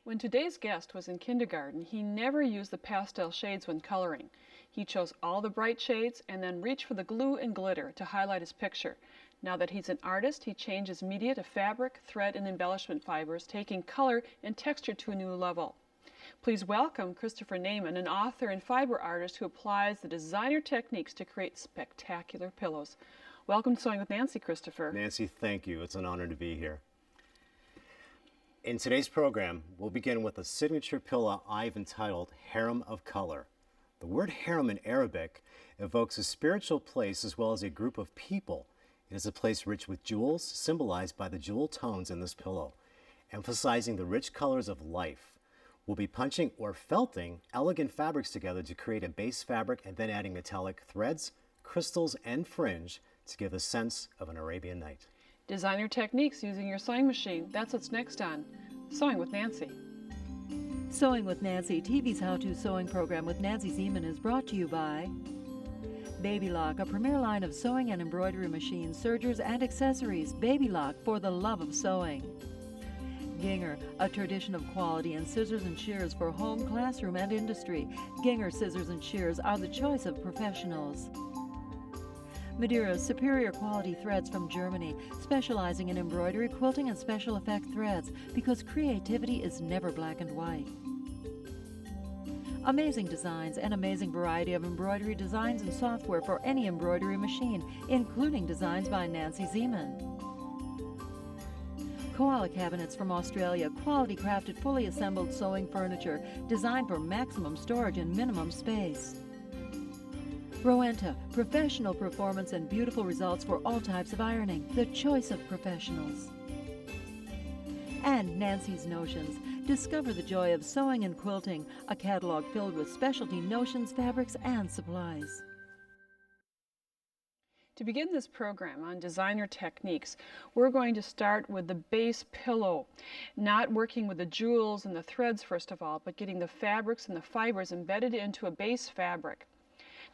When today's guest was in kindergarten, he never used the pastel shades when coloring. He chose all the bright shades and then reached for the glue and glitter to highlight his picture. Now that he's an artist, he changes media to fabric, thread, and embellishment fibers, taking color and texture to a new level. Please welcome Christopher Nejman, an author and fiber artist who applies the designer techniques to create spectacular pillows. Welcome to Sewing with Nancy, Christopher. Nancy, thank you. It's an honor to be here. In today's program, we'll begin with a signature pillow I've entitled Harem of Color. The word harem in Arabic evokes a spiritual place as well as a group of people. It is a place rich with jewels, symbolized by the jewel tones in this pillow, emphasizing the rich colors of life. We'll be punching or felting elegant fabrics together to create a base fabric and then adding metallic threads, crystals, and fringe to give a sense of an Arabian night. Designer techniques using your sewing machine. That's what's next on Sewing with Nancy. Sewing with Nancy, TV's how-to sewing program with Nancy Zieman, is brought to you by Baby Lock, a premier line of sewing and embroidery machines, sergers, and accessories. Baby Lock, for the love of sewing. Ginger, a tradition of quality in scissors and shears for home, classroom, and industry. Ginger scissors and shears are the choice of professionals. Madeira's superior quality threads from Germany, specializing in embroidery, quilting, and special effect threads, because creativity is never black and white. Amazing designs and amazing variety of embroidery designs and software for any embroidery machine, including designs by Nancy Zieman. Koala cabinets from Australia, quality crafted, fully assembled sewing furniture, designed for maximum storage and minimum space. Rowenta, professional performance and beautiful results for all types of ironing, the choice of professionals. And Nancy's Notions. Discover the joy of sewing and quilting, a catalog filled with specialty notions, fabrics, and supplies. To begin this program on designer techniques, we're going to start with the base pillow, not working with the jewels and the threads first of all, but getting the fabrics and the fibers embedded into a base fabric.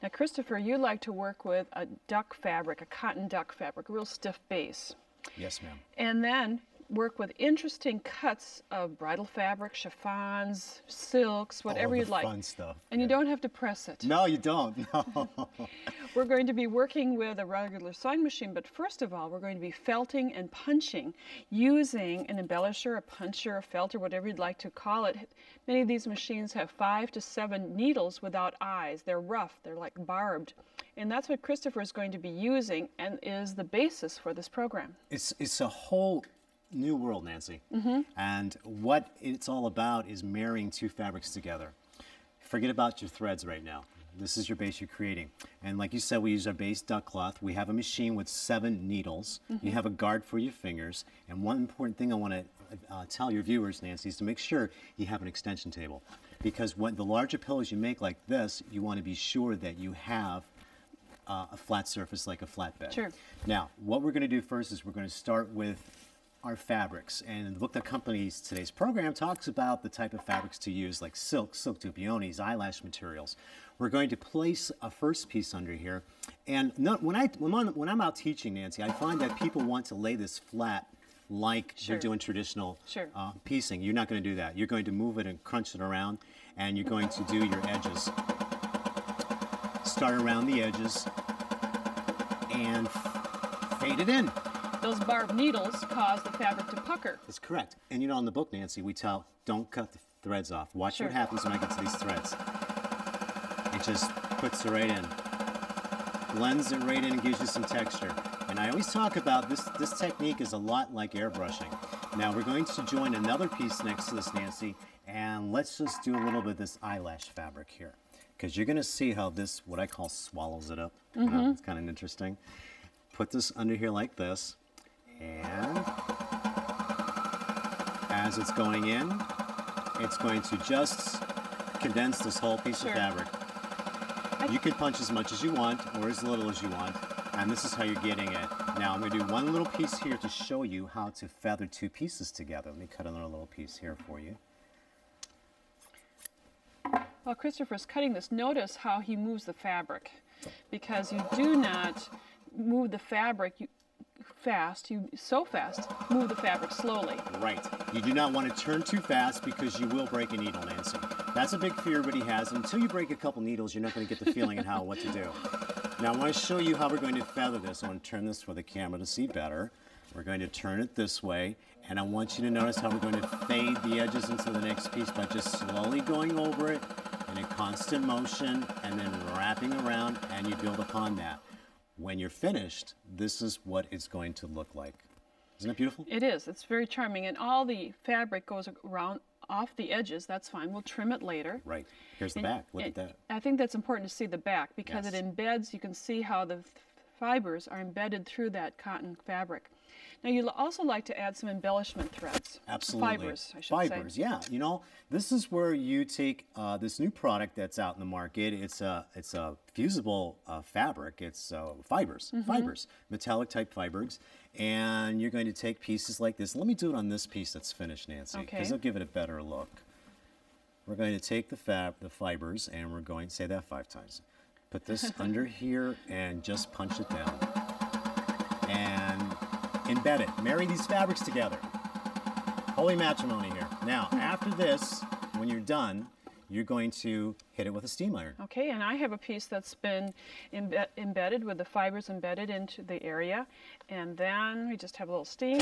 Now, Christopher, you like to work with a duck fabric, a cotton duck fabric, a real stiff base. Yes, ma'am. And then work with interesting cuts of bridal fabric, chiffons, silks, whatever you'd like. Fun stuff. And you don't have to press it. No, you don't. No. We're going to be working with a regular sewing machine, but first of all, we're going to be felting and punching using an embellisher, a puncher, a felter, whatever you'd like to call it. Many of these machines have 5 to 7 needles without eyes. They're rough, they're like barbed. And that's what Christopher is going to be using and is the basis for this program. It's a whole new world, Nancy. And what it's all about is marrying two fabrics together. Forget about your threads right now. This is your base you're creating. And like you said, we use our base duck cloth. We have a machine with 7 needles. You have a guard for your fingers. And one important thing I want to tell your viewers, Nancy, is to make sure you have an extension table. Because when the larger pillows you make like this, you want to be sure that you have a flat surface like a flatbed. Sure. Now, what we're going to do first is we're going to start with our fabrics, and the book that accompanies today's program talks about the type of fabrics to use, like silk, silk to peonies, eyelash materials. We're going to place a first piece under here, and when I'm out teaching, Nancy, I find that people want to lay this flat like they're doing traditional piecing. You're not going to do that. You're going to move it and crunch it around, and you're going to do your edges. Start around the edges and fade it in. Those barbed needles cause the fabric to pucker. That's correct. And you know, in the book, Nancy, we tell, don't cut the threads off. Watch what happens when I get to these threads. It just puts it right in. Blends it right in and gives you some texture. And I always talk about this technique is a lot like airbrushing. Now we're going to join another piece next to this, Nancy, and let's just do a little bit of this eyelash fabric here. Because you're going to see how this, what I call, swallows it up. You know, it's kind of interesting. Put this under here like this. And as it's going in, it's going to just condense this whole piece of fabric. You can punch as much as you want or as little as you want, and this is how you're getting it. Now I'm going to do one little piece here to show you how to feather two pieces together. Let me cut another little piece here for you. While Christopher's cutting this, notice how he moves the fabric, because you do not move the fabric fast, so fast, move the fabric slowly. Right. You do not want to turn too fast because you will break a needle, Nancy. That's a big fear everybody has. Until you break a couple needles, you're not going to get the feeling and how what to do. Now I want to show you how we're going to feather this. I want to turn this for the camera to see better. We're going to turn it this way, and I want you to notice how we're going to fade the edges into the next piece by just slowly going over it in a constant motion and then wrapping around, and you build upon that. When you're finished, this is what it's going to look like. Isn't it beautiful? It is. It's very charming, and all the fabric goes around off the edges. That's fine. We'll trim it later. Right. Here's the back. Look at that. I think that's important to see the back because it embeds. You can see how the fibers are embedded through that cotton fabric. Now, you'll also like to add some embellishment threads. Absolutely. Fibers, I should say. Fibers, yeah. You know, this is where you take this new product that's out in the market. It's a fusible fabric. It's fibers, metallic type fibers. And you're going to take pieces like this. Let me do it on this piece that's finished, Nancy, because it'll give it a better look. We're going to take the fibers, and we're going to say that 5 times. Put this under here and just punch it down. And embed it. Marry these fabrics together. Holy matrimony here. Now, after this, when you're done, you're going to hit it with a steam iron. Okay, and I have a piece that's been embedded with the fibers embedded into the area. And then we just have a little steam.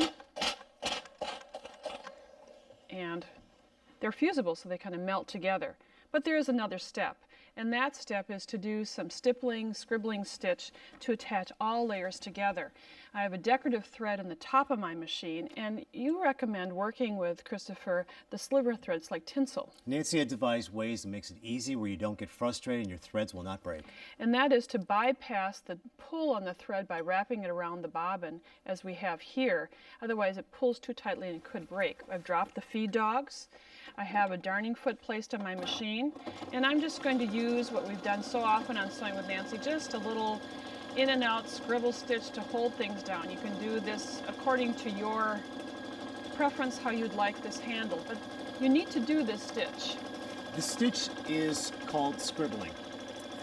And they're fusible, so they kind of melt together. But there is another step. And that step is to do some stippling, scribbling stitch to attach all layers together. I have a decorative thread in the top of my machine, and you recommend working with, Christopher, the sliver threads like tinsel. Nancy had devised ways that makes it easy where you don't get frustrated and your threads will not break. And that is to bypass the pull on the thread by wrapping it around the bobbin, as we have here. Otherwise, it pulls too tightly and it could break. I've dropped the feed dogs. I have a darning foot placed on my machine, and I'm just going to use what we've done so often on Sewing with Nancy, just a little in and out scribble stitch to hold things down. You can do this according to your preference, how you'd like this handled, but you need to do this stitch. The stitch is called scribbling.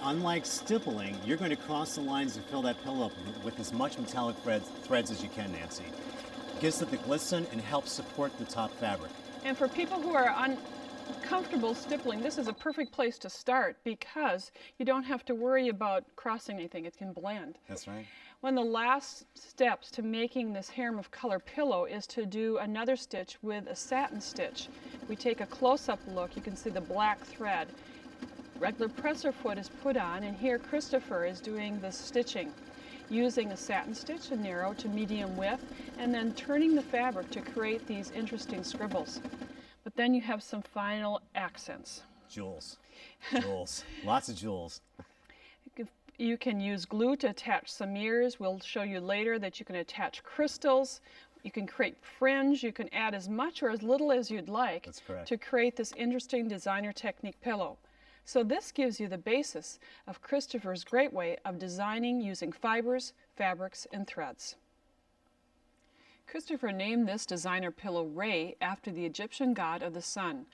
Unlike stippling, you're going to cross the lines and fill that pillow up with as much metallic threads as you can, Nancy. It gives it the glisten and helps support the top fabric. And for people who are uncomfortable stippling, this is a perfect place to start because you don't have to worry about crossing anything. It can blend. That's right. One of the last steps to making this harem of color pillow is to do another stitch with a satin stitch. If we take a close-up look, you can see the black thread. Regular presser foot is put on, and here Christopher is doing the stitching, using a satin stitch, a narrow to medium width, and then turning the fabric to create these interesting scribbles. But then you have some final accents. Jewels. Jewels. Lots of jewels. You can use glue to attach some ears. We'll show you later that you can attach crystals. You can create fringe. You can add as much or as little as you'd like to create this interesting designer technique pillow. So this gives you the basis of Christopher's great way of designing using fibers, fabrics, and threads. Christopher named this designer pillow Re after the Egyptian god of the sun.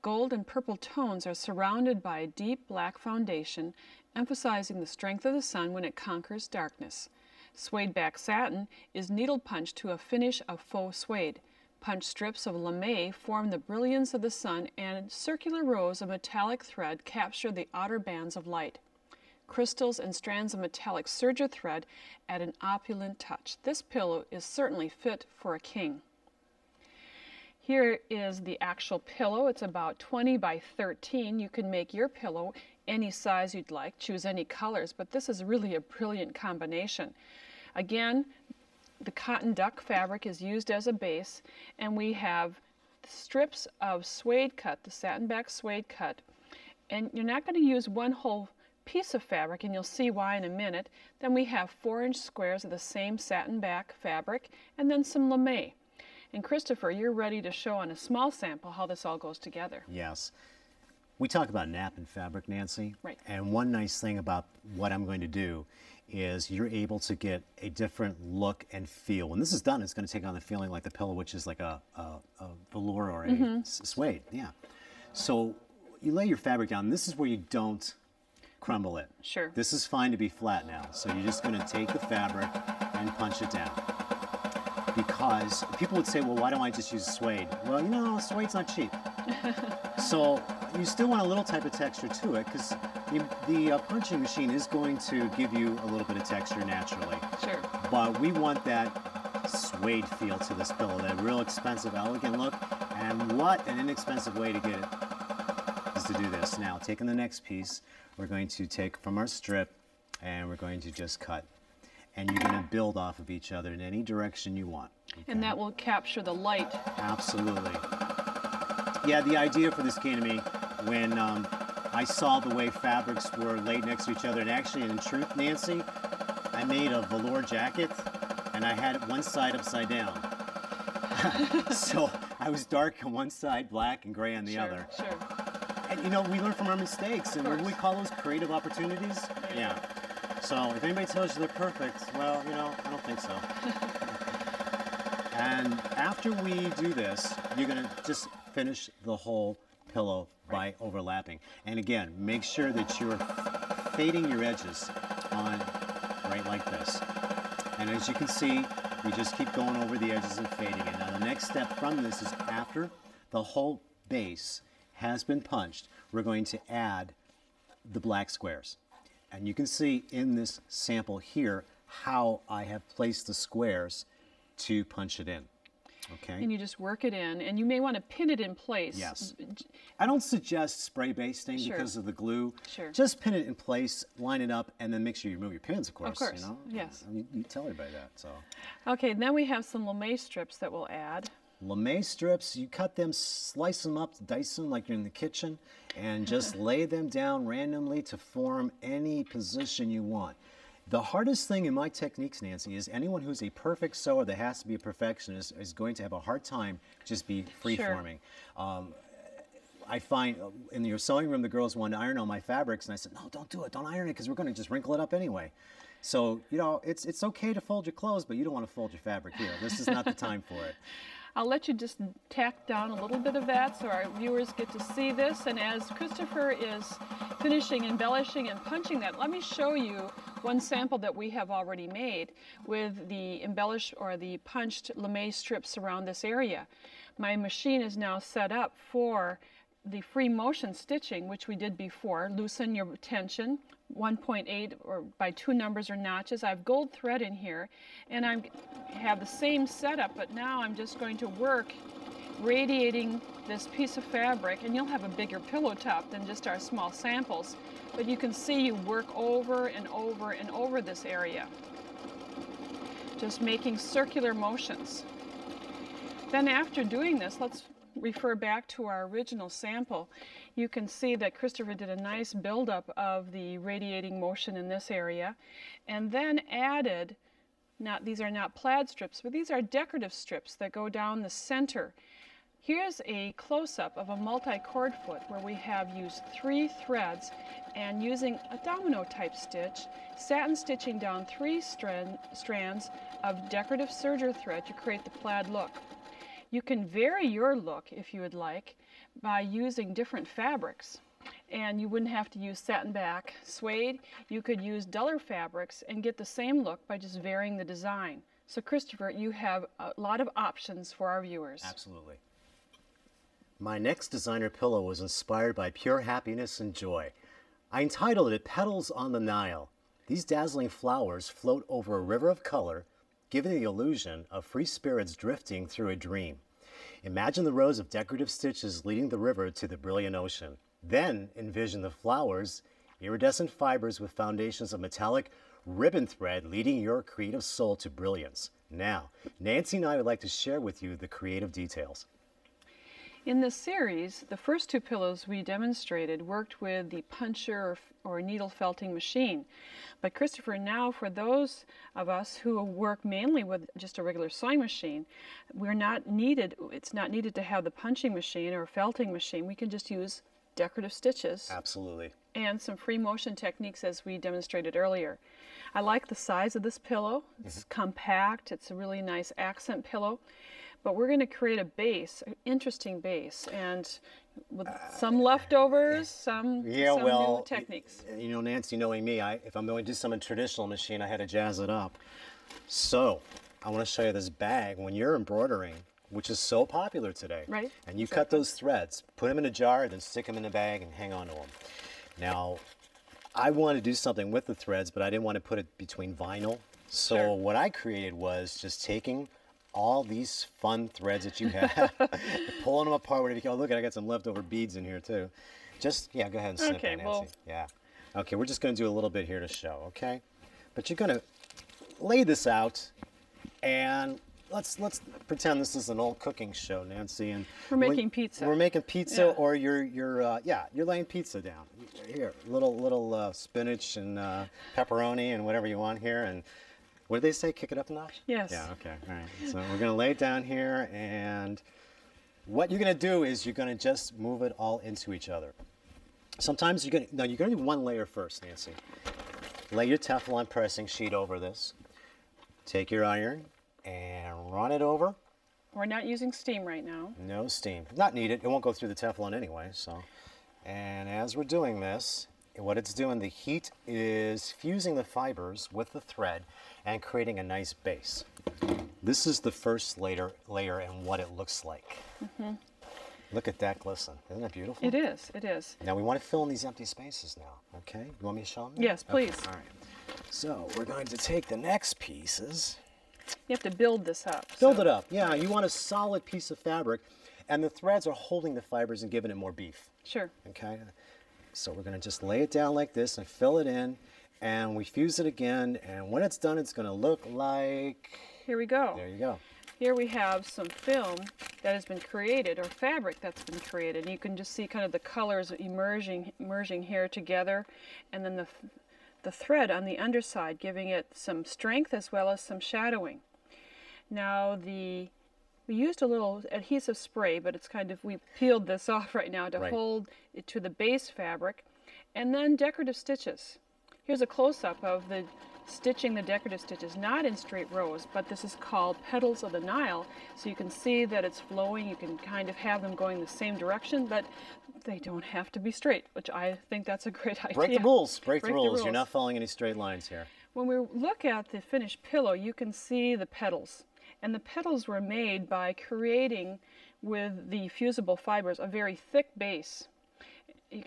Gold and purple tones are surrounded by a deep black foundation, emphasizing the strength of the sun when it conquers darkness. Suede back satin is needle punched to a finish of faux suede. Punched strips of lame form the brilliance of the sun, and circular rows of metallic thread capture the outer bands of light. Crystals and strands of metallic serger thread add an opulent touch. This pillow is certainly fit for a king. Here is the actual pillow. It's about 20 by 13. You can make your pillow any size you'd like, choose any colors, but this is really a brilliant combination. Again, the cotton duck fabric is used as a base, and we have strips of suede cut, the satin back suede cut, and you're not going to use one whole piece of fabric, and you'll see why in a minute. Then we have 4-inch squares of the same satin back fabric, and then some lame. And Christopher, you're ready to show on a small sample how this all goes together. Yes. We talk about napping fabric, Nancy. Right. And one nice thing about what I'm going to do is you're able to get a different look and feel. When this is done, it's going to take on the feeling like the pillow, which is like a velour or a suede. Yeah. So you lay your fabric down. This is where you don't crumble it. Sure. This is fine to be flat now. So you're just going to take the fabric and punch it down. because people would say, well, why don't I just use suede? Well, you know, suede's not cheap. So you still want a little type of texture to it, because the punching machine is going to give you a little bit of texture naturally. Sure. But we want that suede feel to this pillow, that real expensive, elegant look. And what an inexpensive way to get it is to do this. Now, taking the next piece, we're going to take from our strip and we're going to just cut. And you're going to build off of each other in any direction you want. Okay? And that will capture the light. Absolutely. Yeah, the idea for this came to me when I saw the way fabrics were laid next to each other. And actually, in truth, Nancy, I made a velour jacket and I had it one side upside down. So I was dark on one side, black and gray on the other. Sure. And you know, we learn from our mistakes, and what we call those creative opportunities. Yeah. So if anybody tells you they're perfect, well, you know, I don't think so. And after we do this, you're going to just finish the whole pillow by overlapping. And again, make sure that you're fading your edges on right like this. And as you can see, we just keep going over the edges and fading it. Now the next step from this is after the whole base has been punched, we're going to add the black squares. And you can see in this sample here how I have placed the squares to punch it in. Okay. And you just work it in, and you may want to pin it in place. Yes. I don't suggest spray basting because of the glue. Sure. Just pin it in place, line it up, and then make sure you remove your pins, of course. Of course, you know? yes. You tell everybody that. So. Okay, then we have some lame strips that we'll add. Lame strips, you cut them, slice them up, dice them like you're in the kitchen, and just lay them down randomly to form any position you want. The hardest thing in my techniques, Nancy, is anyone who's a perfect sewer that has to be a perfectionist is going to have a hard time just be free-forming. I find in your sewing room, the girls want to iron all my fabrics, and I said, no, don't do it. Don't iron it, because we're going to just wrinkle it up anyway. So, you know, it's okay to fold your clothes, but you don't want to fold your fabric here. This is not the time for it. I'll let you just tack down a little bit of that so our viewers get to see this. And as Christopher is finishing embellishing and punching that, let me show you one sample that we have already made with the embellished or the punched lame strips around this area. My machine is now set up for the free motion stitching, which we did before. Loosen your tension, 1.8 or by 2 numbers or notches. I have gold thread in here, and I have the same setup, but now I'm just going to work radiating this piece of fabric, and you'll have a bigger pillow top than just our small samples. But you can see you work over and over and over this area, just making circular motions. Then after doing this, let's refer back to our original sample. You can see that Christopher did a nice buildup of the radiating motion in this area, and then added, these are not plaid strips, but these are decorative strips that go down the center. Here's a close-up of a multi-cord foot where we have used 3 threads and using a domino type stitch, satin stitching down 3 strands of decorative serger thread to create the plaid look. You can vary your look, if you would like, by using different fabrics. And you wouldn't have to use satin back suede. You could use duller fabrics and get the same look by just varying the design. So Christopher, you have a lot of options for our viewers. Absolutely. My next designer pillow was inspired by pure happiness and joy. I entitled it Petals on the Nile. These dazzling flowers float over a river of color, giving the illusion of free spirits drifting through a dream. Imagine the rows of decorative stitches leading the river to the brilliant ocean. Then envision the flowers, iridescent fibers with foundations of metallic ribbon thread leading your creative soul to brilliance. Now, Nancy and I would like to share with you the creative details. In this series, the first 2 pillows we demonstrated worked with the puncher or needle felting machine. But Christopher, now for those of us who work mainly with just a regular sewing machine, it's not needed to have the punching machine or felting machine. We can just use decorative stitches. Absolutely. And some free motion techniques as we demonstrated earlier. I like the size of this pillow. It's compact. It's a really nice accent pillow. But we're going to create a base, an interesting base, and with some leftovers, some new techniques. You know, Nancy, knowing me, if I'm going to do some traditional machine, I had to jazz it up. So I want to show you this bag. When you're embroidering, which is so popular today, Right. and you cut those threads, put them in a jar, then stick them in the bag and hang on to them. Now, I wanted to do something with the threads, but I didn't want to put it between vinyl. So Sure. what I created was just taking all these fun threads that you have, pulling them apart. Whatever you go, look, I got some leftover beads in here too. Just, yeah, go ahead and snip Okay, it, Nancy. well- Yeah. Okay, we're just going to do a little bit here to show, okay? But you're going to lay this out, and let's pretend this is an old cooking show, Nancy. And We're making pizza. We're making pizza, Yeah. or you're laying pizza down. Here, little spinach and pepperoni and whatever you want here. And what did they say? Kick it up a notch? Yes. Yeah. Okay. All right. So we're gonna lay it down here, and what you're gonna do is you're gonna just move it all into each other. Sometimes you're gonna do one layer first, Nancy. Lay your Teflon pressing sheet over this. Take your iron and run it over. We're not using steam right now. No steam. Not needed. It won't go through the Teflon anyway. So, and as we're doing this, what it's doing, the heat is fusing the fibers with the thread and creating a nice base. This is the first layer and what it looks like. Look at that glisten. Isn't that beautiful? It is. It is. Now we want to fill in these empty spaces now. Okay? You want me to show them? Yes, please. Okay, all right. So we're going to take the next pieces. You have to build this up. Build it up. Yeah, you want a solid piece of fabric, and the threads are holding the fibers and giving it more beef. Sure. Okay? So we're going to just lay it down like this and fill it in, and we fuse it again, and when it's done, it's going to look like... Here we go. There you go. Here we have some film that has been created, or fabric that's been created. And you can just see kind of the colors merging here together, and then the thread on the underside giving it some strength as well as some shadowing. Now we used a little adhesive spray, but it's kind of, we peeled this off right now to Right. hold it to the base fabric, and then decorative stitches. Here's a close-up of the stitching the decorative stitches, not in straight rows, but this is called petals of the Nile, so you can see that it's flowing. You can kind of have them going the same direction, but they don't have to be straight, which I think that's a great idea. Break the rules. Break the Break the rules. You're rules. not following any straight lines here. When we look at the finished pillow, you can see the petals. And the petals were made by creating with the fusible fibers a very thick base,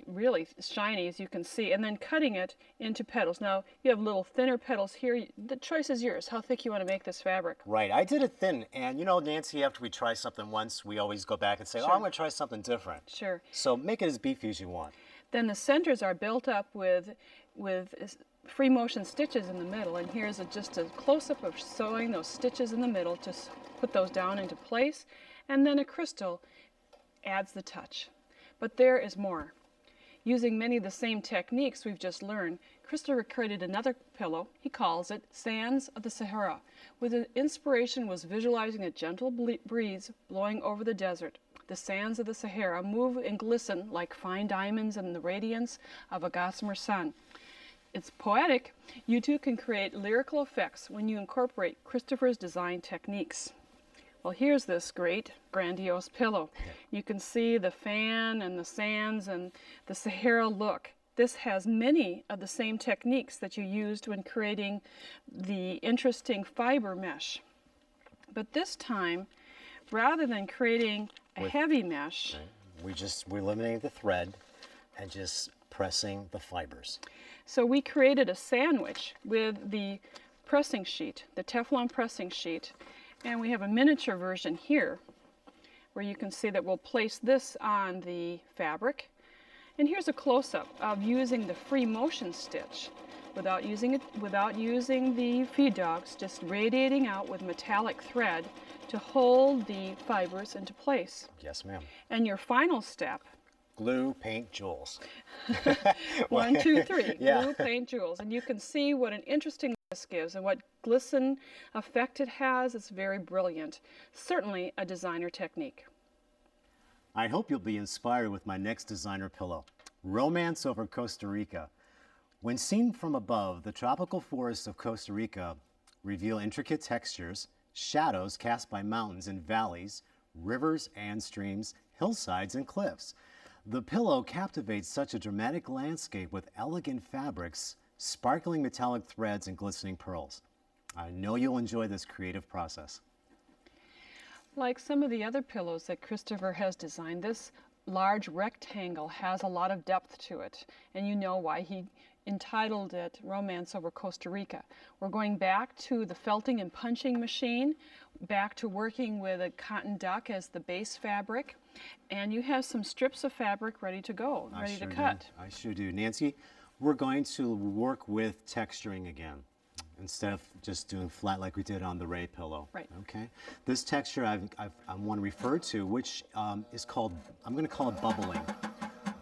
really shiny as you can see, and then cutting it into petals. Now you have little thinner petals here. The choice is yours, how thick you want to make this fabric. Right. I did it thin, and you know, Nancy, after we try something once, we always go back and say, oh, Sure. I'm going to try something different. Sure. So make it as beefy as you want. Then the centers are built up with free motion stitches in the middle, and here's just a close-up of sewing those stitches in the middle to put those down into place, and then a crystal adds the touch. But there is more. Using many of the same techniques we've just learned, Christopher created another pillow. He calls it Sands of the Sahara, with the inspiration was visualizing a gentle breeze blowing over the desert. The sands of the Sahara move and glisten like fine diamonds in the radiance of a gossamer sun. It's poetic. You too can create lyrical effects when you incorporate Christopher's design techniques. Well, here's this great, grandiose pillow. You can see the fan and the sands and the Sahara look. This has many of the same techniques that you used when creating the interesting fiber mesh. But this time, rather than creating a heavy mesh, We eliminated the thread and just pressing the fibers. so we created a sandwich with the pressing sheet, the Teflon pressing sheet. And we have a miniature version here where you can see that we'll place this on the fabric. And here's a close-up of using the free motion stitch without using the feed dogs, just radiating out with metallic thread to hold the fibers into place. Yes, ma'am. And your final step, Glue, paint, jewels. 1, 2, 3, Yeah. glue, paint, jewels. And you can see what an interesting this gives and what glisten effect it has. It's very brilliant. Certainly a designer technique. I hope you'll be inspired with my next designer pillow, Romance over Costa Rica. When seen from above, the tropical forests of Costa Rica reveal intricate textures, shadows cast by mountains and valleys, rivers and streams, hillsides and cliffs. The pillow captivates such a dramatic landscape with elegant fabrics, sparkling metallic threads, and glistening pearls. I know you'll enjoy this creative process. Like some of the other pillows that Christopher has designed, this large rectangle has a lot of depth to it, and you know why he entitled it Romance Over Costa Rica. We're going back to the felting and punching machine, back to working with a cotton duck as the base fabric, and you have some strips of fabric ready to go, ready to cut. I sure do. Nancy, we're going to work with texturing again, instead of just doing flat like we did on the Ray pillow. Right. Okay. This texture I want to refer to, which is called, I'm going to call it bubbling.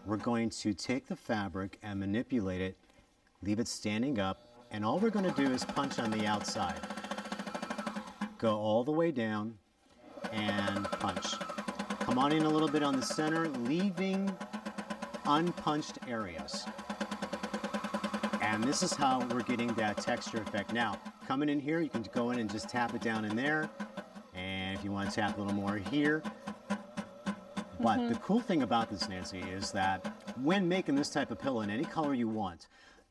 We're going to take the fabric and manipulate it, leave it standing up, and all we're going to do is punch on the outside. Go all the way down and punch. Come on in a little bit on the center, leaving unpunched areas. And this is how we're getting that texture effect. Now, coming in here, you can go in and just tap it down in there. And if you want to tap a little more here. But the cool thing about this, Nancy, is that when making this type of pillow in any color you want,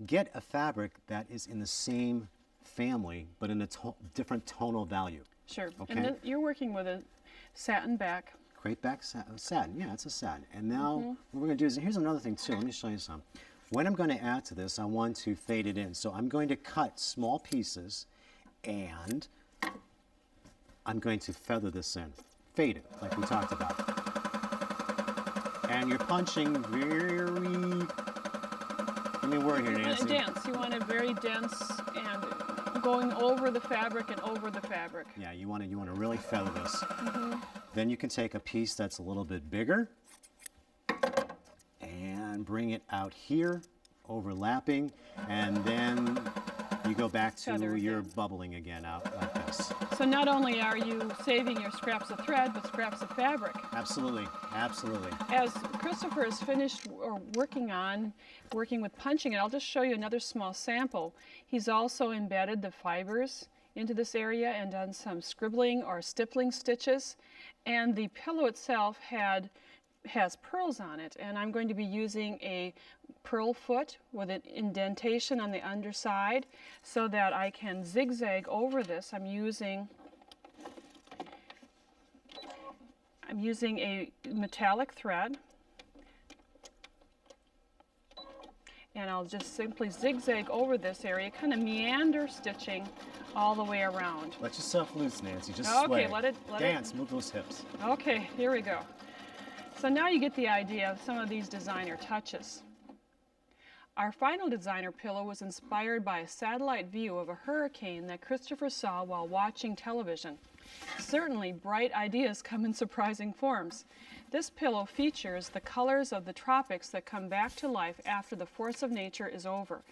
get a fabric that is in the same family, but in a different tonal value. Sure. Okay. And then you're working with a satin back. Crepe back satin. Yeah, it's a satin. And now what we're going to do is, and here's another thing too. Let me show you some. When I'm going to add to this, I want to fade it in. So I'm going to cut small pieces, and I'm going to feather this in. Fade it, like we talked about. And you're punching very, give me a word here, Nancy. Dense. You want it very dense and going over the fabric and over the fabric. Yeah, you want to really feather this. Then you can take a piece that's a little bit bigger and bring it out here, overlapping, and then you go back to your bubbling again out like this. So not only are you saving your scraps of thread, but scraps of fabric. Absolutely, absolutely. As Christopher is finished working with punching it, I'll just show you another small sample. He's also embedded the fibers into this area and done some scribbling or stippling stitches. And the pillow itself has pearls on it, and I'm going to be using a pearl foot with an indentation on the underside so that I can zigzag over this. I'm using a metallic thread, and I'll just simply zigzag over this area, kind of meander stitching all the way around. Let yourself loose, Nancy. Just sway. Let it dance. Move those hips. Okay, here we go. So now you get the idea of some of these designer touches. Our final designer pillow was inspired by a satellite view of a hurricane that Christopher saw while watching television. Certainly, bright ideas come in surprising forms. This pillow features the colors of the tropics that come back to life after the force of nature is over.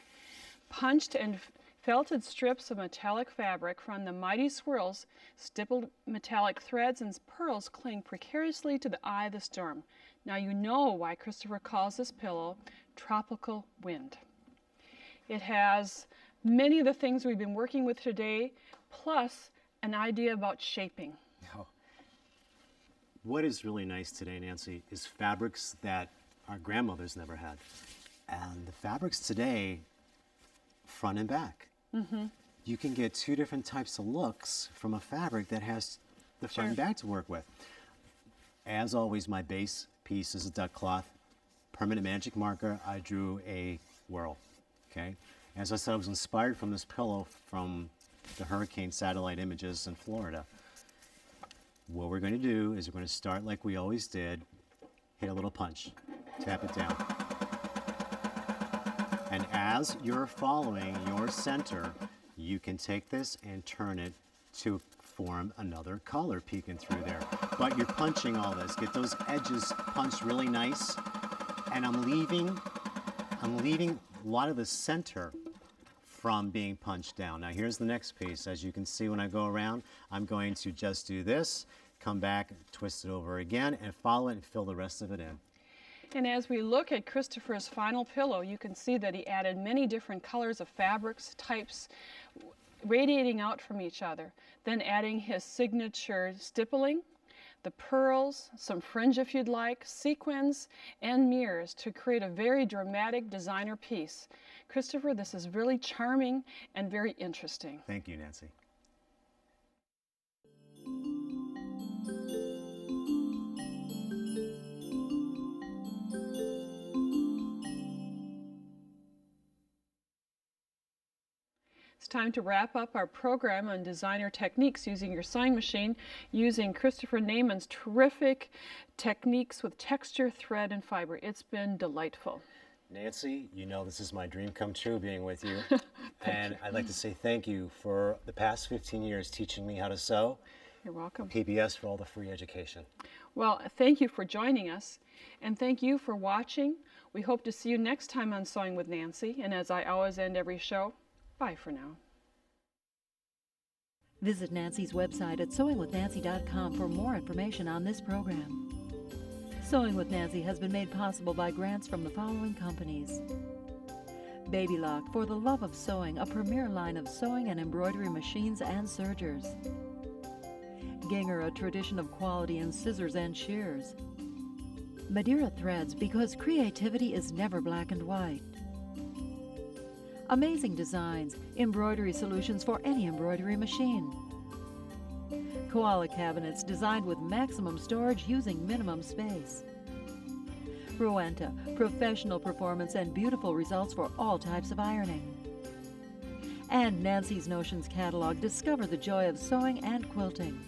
Punched and felted strips of metallic fabric from the mighty swirls, stippled metallic threads and pearls cling precariously to the eye of the storm. Now you know why Christopher calls this pillow Tropical Wind. It has many of the things we've been working with today, plus an idea about shaping. Oh. What is really nice today, Nancy, is fabrics that our grandmothers never had. And the fabrics today, front and back. You can get two different types of looks from a fabric that has the front and back to work with. As always, my base piece is a duck cloth. Permanent magic marker, I drew a whirl. Okay. As I said, I was inspired from this pillow from the hurricane satellite images in Florida. What we're going to do is we're going to start like we always did, hit a little punch, tap it down. And as you're following your center, you can take this and turn it to form another color peeking through there. But you're punching all this. Get those edges punched really nice. And I'm leaving a lot of the center from being punched down. Now here's the next piece. As you can see when I go around, I'm going to just do this, come back, twist it over again, and follow it and fill the rest of it in. And as we look at Christopher's final pillow, you can see that he added many different colors of fabrics, types, radiating out from each other, then adding his signature stippling, the pearls, some fringe if you'd like, sequins, and mirrors to create a very dramatic designer piece. Christopher, this is really charming and very interesting. Thank you, Nancy. It's time to wrap up our program on designer techniques using your sewing machine, using Christopher Nejman's terrific techniques with texture, thread, and fiber. It's been delightful. Nancy, you know this is my dream come true being with you. And I'd like to say thank you for the past 15 years teaching me how to sew. You're welcome. PBS for all the free education. Well, thank you for joining us, and thank you for watching. We hope to see you next time on Sewing with Nancy, and as I always end every show, bye for now. Visit Nancy's website at sewingwithnancy.com for more information on this program. Sewing with Nancy has been made possible by grants from the following companies: Baby Lock, for the love of sewing, a premier line of sewing and embroidery machines and sergers. Ginger, a tradition of quality in scissors and shears. Madeira Threads, because creativity is never black and white. Amazing Designs, embroidery solutions for any embroidery machine. Koala cabinets designed with maximum storage using minimum space. Rowenta, professional performance and beautiful results for all types of ironing. And Nancy's Notions catalog, discover the joy of sewing and quilting.